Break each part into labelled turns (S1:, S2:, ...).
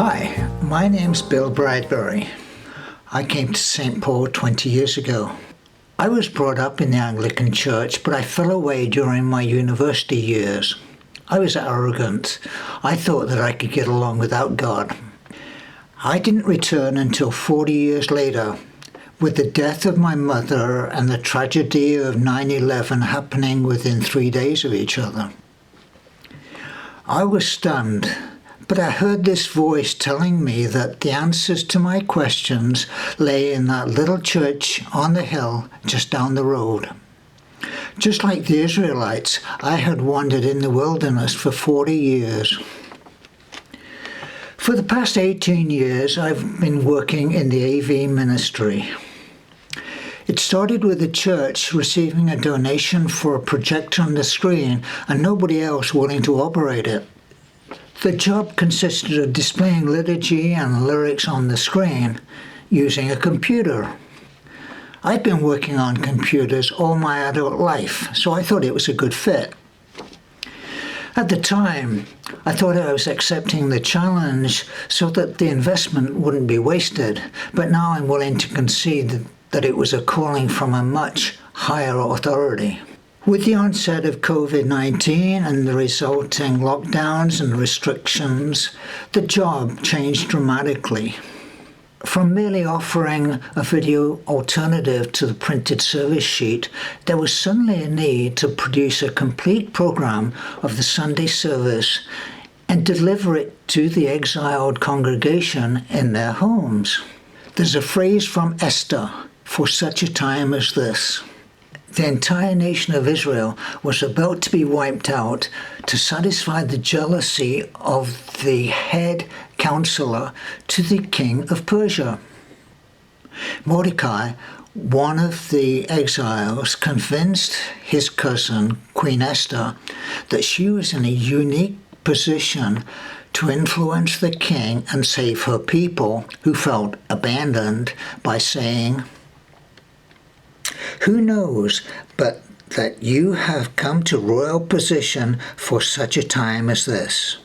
S1: Hi, my name's Bill Bradbury. I came to St. Paul 20 years ago. I was brought up in the Anglican Church, but I fell away during my university years. I was arrogant. I thought that I could get along without God. I didn't return until 40 years later, with the death of my mother and the tragedy of 9/11 happening within 3 days of each other. I was stunned, but I heard this voice telling me that the answers to my questions lay in that little church on the hill just down the road. Just like the Israelites, I had wandered in the wilderness for 40 years. For the past 18 years, I've been working in the AV ministry. It started with the church receiving a donation for a projector on the screen and nobody else willing to operate it. The job consisted of displaying liturgy and lyrics on the screen using a computer. I've been working on computers all my adult life, so I thought it was a good fit. At the time, I thought I was accepting the challenge so that the investment wouldn't be wasted, but now I'm willing to concede that it was a calling from a much higher authority. With the onset of COVID-19 and the resulting lockdowns and restrictions, the job changed dramatically. From merely offering a video alternative to the printed service sheet, there was suddenly a need to produce a complete program of the Sunday service and deliver it to the exiled congregation in their homes. There's a phrase from Esther, "for such a time as this." The entire nation of Israel was about to be wiped out to satisfy the jealousy of the head counselor to the king of Persia. Mordecai, one of the exiles, convinced his cousin, Queen Esther, that she was in a unique position to influence the king and save her people, who felt abandoned, by saying, "Who knows but that you have come to royal position for such a time as this?"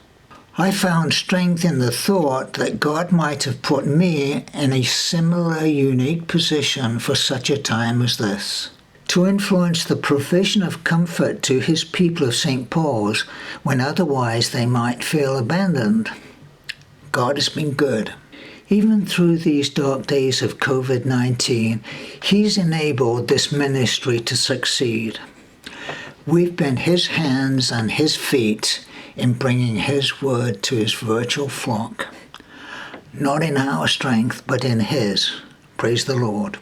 S1: I found strength in the thought that God might have put me in a similar unique position for such a time as this, to influence the provision of comfort to his people of St. Paul's when otherwise they might feel abandoned. God has been good. Even through these dark days of COVID-19, he's enabled this ministry to succeed. We've been his hands and his feet in bringing his word to his virtual flock. Not in our strength, but in his. Praise the Lord.